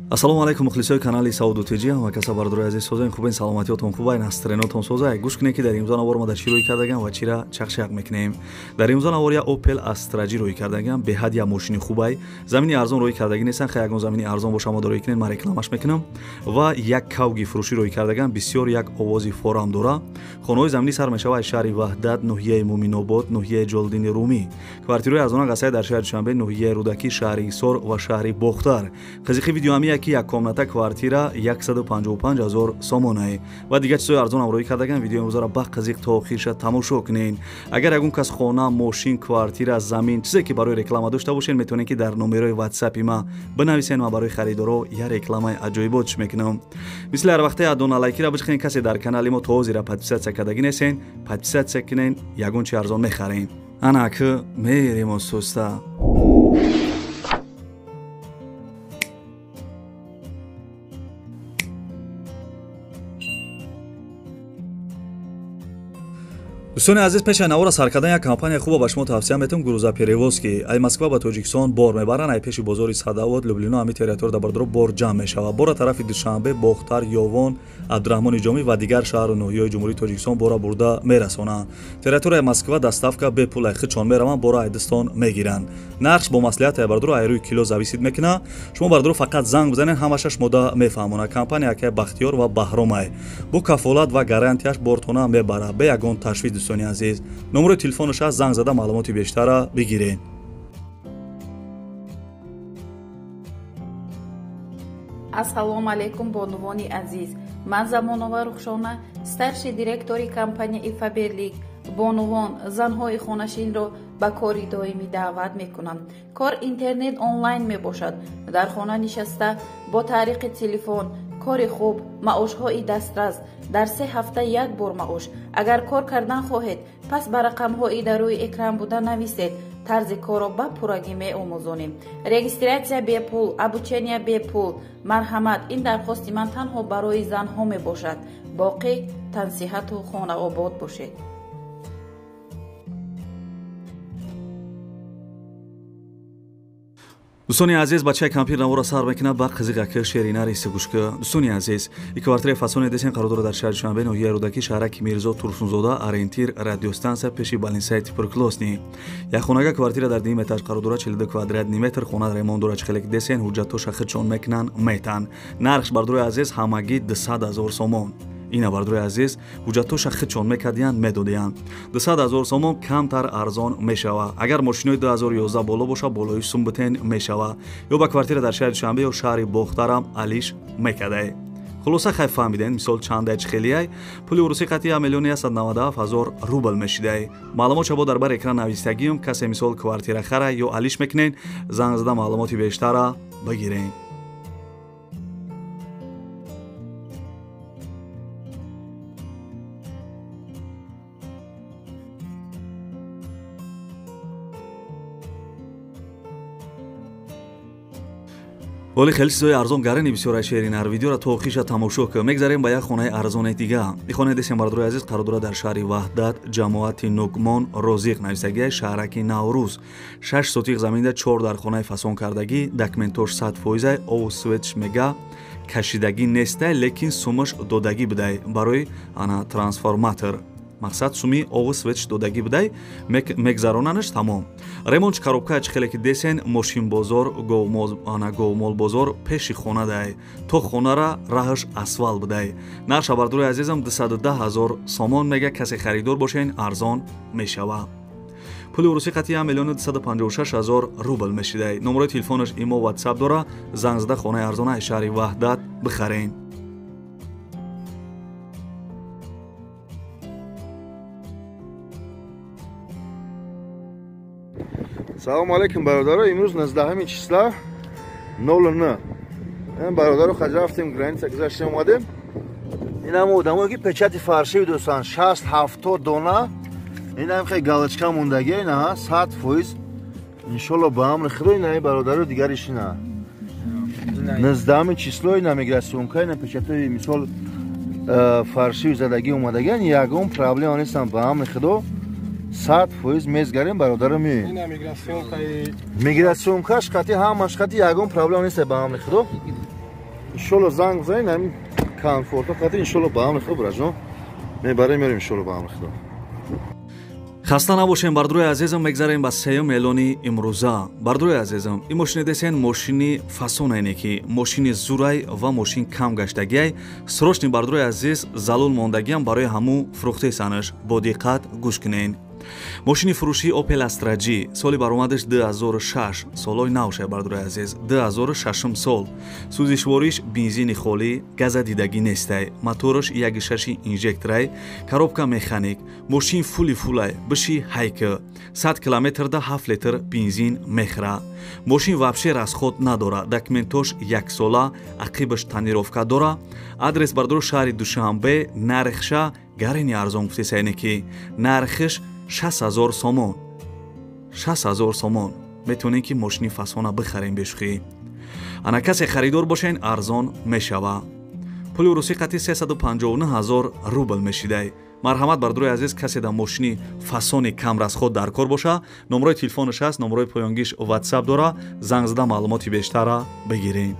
Ассалому алайкум мухлисои канали Сауду Тиҷи ва касабардорои азиз созаи хубаин саломатиётон хубай настренотон созай гӯш кунед ки дар имрӯза навор ма дар чӣ рӯй кардагам ва чира чақшақ мекунем. Дар имрӯза навор я Opel Astra ҷи рӯй кардагам беҳад я мошини хубай замини арзон рӯй кардаги нестан хай ягон замини арзон боша мо дорӣ кунед ман рекламаш мекунам ва як кавги фурӯшӣ рӯй кардагам бисёр як овози форам дора. Хонаҳои заминӣ сар мешавад аз шаҳри Ваҳдат, ноҳияи Муминобод, ноҳияи Ҷолдини Румӣ. Квартираҳои арзона гасаи дар шаҳри Душанбе, ноҳияи Рудакӣ, шаҳри Ҳисор ва шаҳри Бохтар. Қизиқи видео ҳамия ки як комната квартира 155,000 сомонае ва дигар чизои арзонам рӯй кардагам. Видеои имрӯзаро ба қизиқ то охирша тамошо кунед. Агар ягон кас хона, мошин, квартира, замин чизе ки барои реклама дошта бошед метавонед ки дар номерои WhatsApp ма бинависед. Ман барои харидоро я рекламаи аҷоиботш мекунам. Мисли ҳар вақте аддона лайкира бичқин касе дар канали мо то ҳозира подписатсия кардаги несен подписатсия кунед ягон чи арзон мехарем. Ана ки мерем осуста. دوستان عزیز پیش نوار سر کردن یک کمپانی خوب با شما توصیه میتونم گروزا پیروسکی ای مسکو با تاجیکستان بار میبرن ای پیش بازار صداوت لوبلینا امی تریتور دبردرو بار جمع میشه بار طرف دوشنبه باختر یوون عبدالرحمن جامی و دیگر شهر و ناحیه‌های جمهوری تاجیکستان بارا برده میرسونن. تریتور مسکو دستافکا به پول خچون میروان بارا ایدستان میگیرن. نقش با مصلحت بردرو ایروی کیلو زویسید میکنه. شما بردرو فقط زنگ بزنین همشش مده میفهمونه. کمپانی که بختیار و بهرامه با کفالت و گارانتیش بارتونه میبره به یگان تشویق. دوستان عزیز نمره تلفنش از زنگ زده معلومات بیشتر را بگیرین. Ассалому алейкум бонувони азиз. Ман Замонова Рухшона, старший директори компанияи Фаберлик, бонувон занҳои хонашинро ба кори доимӣ даъват мекунам. Кор интернет онлайн мебошад. Дар хона нишаста бо тариқи телефон кори хуб, маошҳои дастрас, дар 3 ҳафта як бор маош. Агар кор кардан хоҳед, пас ба рақамҳои дар рӯи экран буда нависед. тарзи корро ба пуррагӣ меомӯзонем. Регистратсия бепул, обучения бепул. Марҳамат, ин дархости ман танҳо барои занҳо мебошад. боқӣ тансиҳату хонаобод бошед. دوستانی عزیز بچه کمپیر نوارا سر میکنه با قزیقه که شیرینه ریسه گوش که دوستانی عزیز یک کوارتر فاسون دیسین قرارداد در شهر دشنبه ناحیه رودکی شهرک میرزا تورسونزاده ارینتیر رادیو استانسیا پیشی بالینسای تیپرکلوسنی یک خونگه کوارتر در 2 متر قرارداد 42 کوادرات نیمتر خونه ریموند داره چخلک دیسین حجتوش خدشون میکنن میتن نرخ بردروی عزیز همگی 200,000 سومون. این بردروی عزیز حجتوش خدشون میکردیان میدادیان 200,000 سومون کمتر ارزان میشوه. اگر ماشینای 2011 بالا باشه بالایش سوم بتین میشوه یا با کوارتر در شهر دشنبه یا شهر باخترم علیش میکرده. خلاصه خیلی فهمیدین مثال چند دایچ خیلیای پولی روسی قطعی 1,197,000 روبل میشیده. معلومات شما در بر اکران نویسیدگیم کسی مثال کوارتر خره یا علیش میکنین زنگ زده معلوماتی بیشتر بگیرین. ولی خیلی چیزای ارزان گرانی بسیار شیرین هر ویدیو را تا آخرش تماشا کنید. میگذاریم به یک خانه ارزان دیگه. این خانه دیسیم بردروی عزیز قرارداد در شهر وحدت جماعت نوگمان روزیق نویسندگی شهرک نوروز 6 سوتیق زمین 4 در خانه فاسون کردگی داکمنتوش 100% او سویچ میگه کشیدگی نیسته لیکن سومش دودگی بده برای انا ترانسفورماتور مقصد سومی او سویچ دودگی بده میگذاروننش تمام. ремонт коробкач хеле ки десен мошин бозор гомол бозор пеши хона дай то хонара раҳаш асфал бидай. нарша бардруи азизам 210,000 сомон мега касе харидор бошен арзон мешава. пули уруси қатъи 1,256,000 рубл мешидай. номерои телефонаш имо WhatsApp дора занг зада хонаи арзонаи шаҳри ваҳдат бихарен. салому алейкум бародаро. имрӯз 19 числа 09 бародаро хад рафтем граница гузаштем омадем. инам одамое ки печати фарши дӯстан 60-70 дона инам хе галочка мондаги ина 100% иншолло ба амри худо ина бародаро дигариш ина 19 число ина миграсионка ина печатои мисол фарши задаги омадаги ягон проблема нестан ба амри худо 100% мезгарем бародарам миграсионкаш қати ҳамаш қати ягон проблема нест ба амри худо انشالله زنگ بزنین همین کامفورت خاطر انشالله با هم خوب راجون میبریم میریم انشالله با هم خوب. хаста набошем бардруи азизам мегзарем ба сеюм эълони имрӯза. Бардруи азизам, ин мошине десен мошини фасонайне ки мошини зурай ва мошин кам гаштагиай срочни бардруи азиз залул мондагиам барои ҳамӯ фурӯхтесанаш. Бо диққат гӯш кунен. мошини фурӯшии Opel Astra G соли баромадаш 2006 солои навшай бардруи азиз 2006 сол. сӯзишвориш бензини холӣ, газа дидагӣ нестай, мотораш 1.6 инжекторай, коробка механик, мошин фули фулай, биши ҳайка, 100 километрда 7 литр бензин мехӯра. мошин вабше расход надора, документош 1 сола, ақибаш танировка дора. адрес бардруи шаҳри Душанбе, нархша гарини арзон гуфтесайне ки нархиш 6000 сомон. 6000 сомон. метавонем ки мошини фасона бихарем бешухӣ. ана касе харидор бошен арзон мешава. пули урусӣ қати 359000 рубл мешидай. марҳамат бардруи азиз, касе дар мошини фасони кам расход дар кор боша, номерои телефонаш аст, номерои поёнгиш WhatsApp дора, занг зада маълумоти бештара бигирем.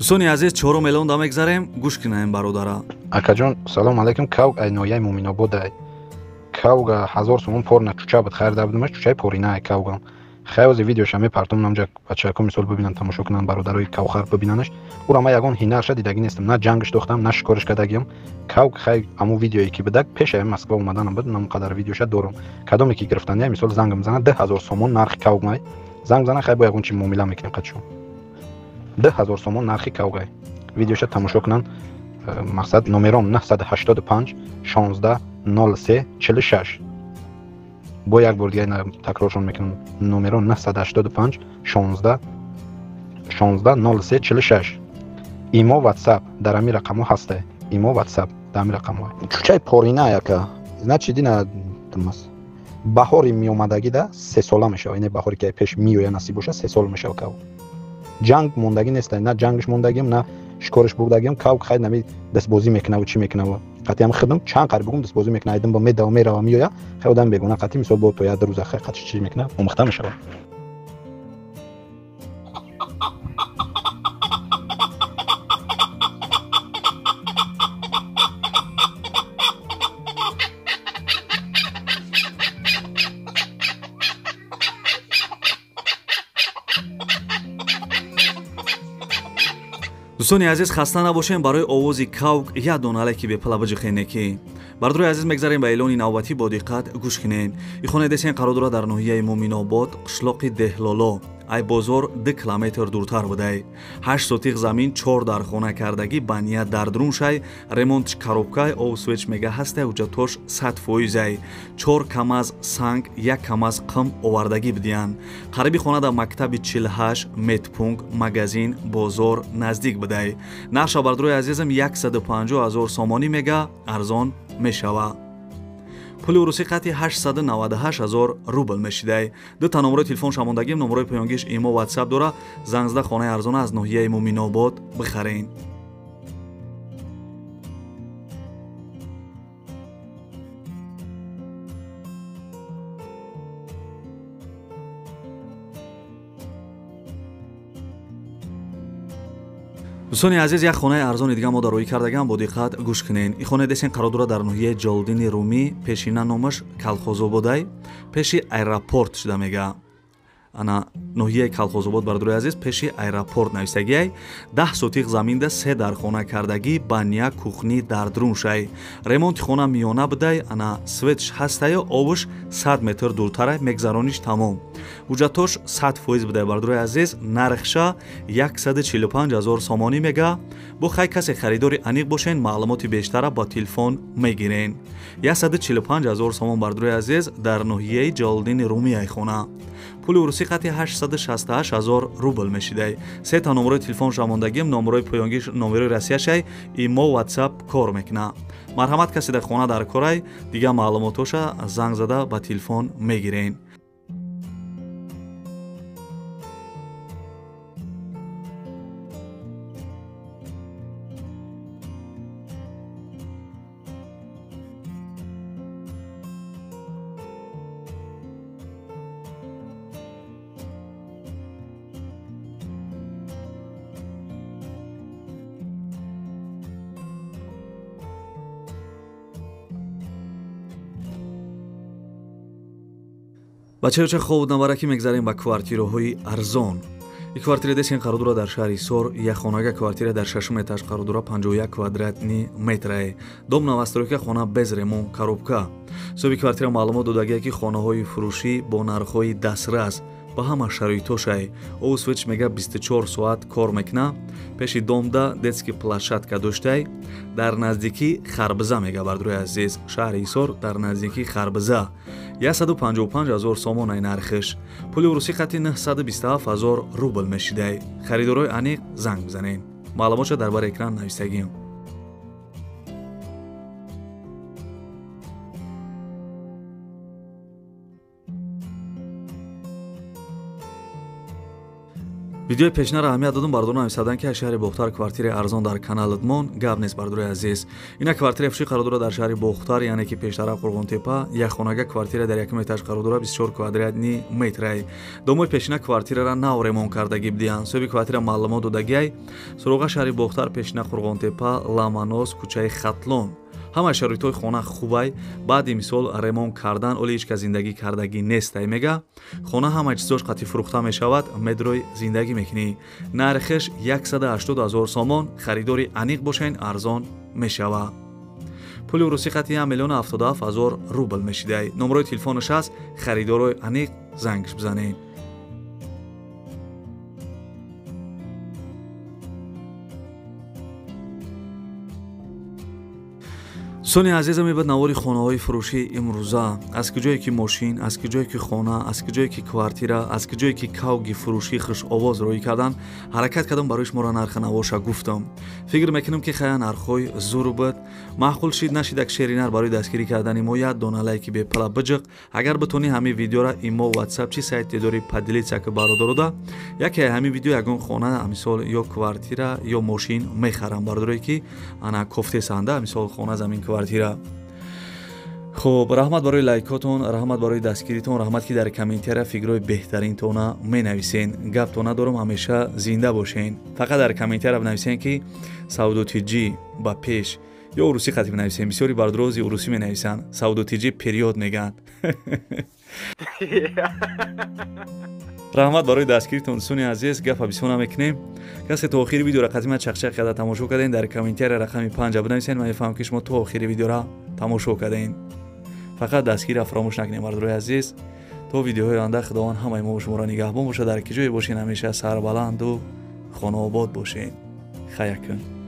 дӯстони азиз, чорум эълон да мегзарем, гӯш кунем бародара. акаҷон салом алайкум. кавг ай нояи муъминобод ай кавга 1000 сомон порна чуча буд харида будамаш, чучаи порина ай кавгам хайози видеоша мепартум намҷа бачако мисол бибинан, тамошо кунан, бародарои кавхар бибинанаш. урама ягон ҳинарша дидагӣ нестам, на ҷангш дохтам, на шикориш кардагиам. кавг хай аму видеое ки бидак пешаи Москва омаданам буд, намқадар видеоша дорум. кадоме ки гирифтания мисол занг мизана 10000 сомон нархи кавг май. занг зана хай бо ягон чи муомила мекунем қачо 10000 сомон нархи кавгай. видеоша тамошо кунан. мақсад номером 985 16 03 46. бо як бор дига такроршон мекунам. номером 985 16 03 46. имо WhatsApp дар ами рақамо ҳастай. имо WhatsApp дар ами рақамо. чучаи порина яка. значи дина тумас. баҳори меомадагида 3 сола мешава. ин баҳори ки пеш миоя насиб боша 3 сол мешава кав. ҷанг мондагӣ нестай, на ҷангиш мондагиам, на шикориш бурдагиам. кавг хай нами дастбозӣ мекунаву чӣ мекунаву. қатъи ам хидм чанд қари бугум дастбозӣ мекунав, айдам ба медава мерава миоя. хай одам бегуна қатъи мисол бо то як рӯза хай қатъи чӣ мекунав, омӯхта мешава. дӯстони азиз, хаста набошем. барои овози кавг як дона алеки бепала биҷихене ки бардруи азиз мегзарем ба эълони навбатӣ. бо диққат гӯш кунен. ихоне десен қарор дорад дар ноҳияи муъминобод, қишлоқи деҳлоло. ай бозор 2 километр дуртар будай. 8 сотиқ замин 4 дар хона кардагӣ, бания дардруншай, ремонтиш коробкай, овсвеч мега ҳастай, ҳуҷҷатош 100%ай. 4 камаз санг, 1 камаз қим овардагӣ бидиян. қариби хона дар мактаби 48, медпункт, магазин, бозор наздик будай. нақша бардруи азизам 150000 сомонӣ мега арзон мешава. пули урусӣ қати 898000 рубл мешидай. дута номерои телефон шамондагим, номерои поёнгиш имо WhatsApp дора. зангзда хонаи арзон аз ноҳияи муъминобод бихарен. дӯстони азиз, як хонаи арзони дига мо дароӣ кардагам. бо диққат гӯш кунен. ин хона десен қарор дорад дар ноҳияи ҷолдини румӣ, пешина номаш Калхозободай, пеши аэропорт шуда мега. ана ноҳияи Калхозобод бардорои азиз пеши аэропорт навистагиай 10 сотиқ заминда 3 дар хона кардагӣ баня кухни дардруншай ремонти хона миёна будай ана светш ҳастаю обуш 100 метр дуртарай мегзарониш тамом буҷатош 100% будай бардорои азиз нархша 145,000 сомонӣ мега бо хай касе харидори аниқ бошен маълумоти бештара ба телефон мегирен 145,000 сомон бардорои азиз дар ноҳияи ҷалолиддини румияи хона пули урусӣ қати 868,000 рубл мешидай се та номерои телефонша мондагим номерои поёнгӣ номерои расияшай имо ватсап кор мекуна марҳамат касе дар хона дар корай дига маълумотоша занг зада ба телефон мегирен бачаёча хоб навараки мегзарем ба квартираҳои арзон квартира десин қарудура дар шаҳри Сор як хонага квартира дар 6 этаж қарудура 51 квадратни метрае дом навастройка хона без ремонт коробка соҳиби квартира маълумот додагия ки хонаҳои фурӯшӣ бо нархҳои дастрас ба ҳама шароитошай овсвич мега 24 соат кор мекуна пеши домда детски площадка доштай дар наздикии Харбза мега бардорои азиз шаҳри Исор дар наздикии Харбза 155,000 сомон ай нархиш пули урусӣ қати 927,000 рубл мешидай харидорои аниқ занг бизанен маълумотша дар бар экран навистагим видеои пешнаро аҳамият додум бардор нависадан ки шаҳри Бохтар квартираи арзон дар канал Идмон гап нест бардорои азиз ина квартираи фурӯшӣ қарудура дар шаҳри Бохтар яъне ки пештара Қурғонтепа як хонага квартира дар 1 этаж қарудура 24 квадратни метрай домои пешина квартирара нав ремонт кардагӣ будиянд соҳиби квартира маълумот додагиай суруға шаҳри Бохтар пешина Қурғонтепа Ламанос кӯчаи Хатлон ҳамаи шароитҳои хона хубай баъди мисол ремонт кардан оли ҳеч кас зиндагӣ кардагӣ нестай мега хона ҳамаи чизош қати фурӯхта мешавад медрои зиндагӣ мекунӣ нархеш 180,000 сомон харидори аниқ бошен арзон мешава пули урусӣ қати 1,77,000 рубл мешидай номерои телефонаш аст харидорои аниқ зангш бизанед сони азизам мебад навори хонаҳои фурӯшӣ имрӯза аз куҷое ки мошин аз куҷое ки хона аз куҷое ки квартира аз куҷое ки кавги фурӯшӣ хушовоз роӣ кардан ҳаракат кардам барои шуморо нархи навоша гуфтам фикр мекунам ки хая нархҳои зур буд маъқул шид нашида ки шеринар барои дастгирӣ кардани мо як дона лайки бепала биҷиқ агар битонӣ ҳамин видеора имо ватсап чи сайте дори падилитса ки бародарода яке ҳамин видео ягон хона мисол ё квартира ё мошин мехарам бардорое ки ана кофтесанда мисол хона замин квартира хуб раҳмат барои лайкотон раҳмат барои дастгиритон раҳмат ки дар комментария фикрҳои беҳтаринтона менависен гапто надорам ҳамеша зинда бошен фақат дар комментария бинависен ки саудотиҷӣ ба пеш ё урусӣ қати бинависен бисёри бардрози урусӣ менависанд саудотиҷӣ период мегӯянд раҳмат барои дастгиритон дӯстони азиз гапа бисёр намекунем касе то охири видеора қадима чақчақ карда тамошо карден дар комментария рақами 5 бинависен ман мефаҳмам ки шумо то охири видеора тамошо карден фақат дастгирро фаромӯш накунем бардорои азиз то видеоҳои оянда худованд ҳамаи мо шуморо нигаҳбон бошад дар ки ҷое бошен ҳамеша сарбаланду хонаобод бошен хайр кун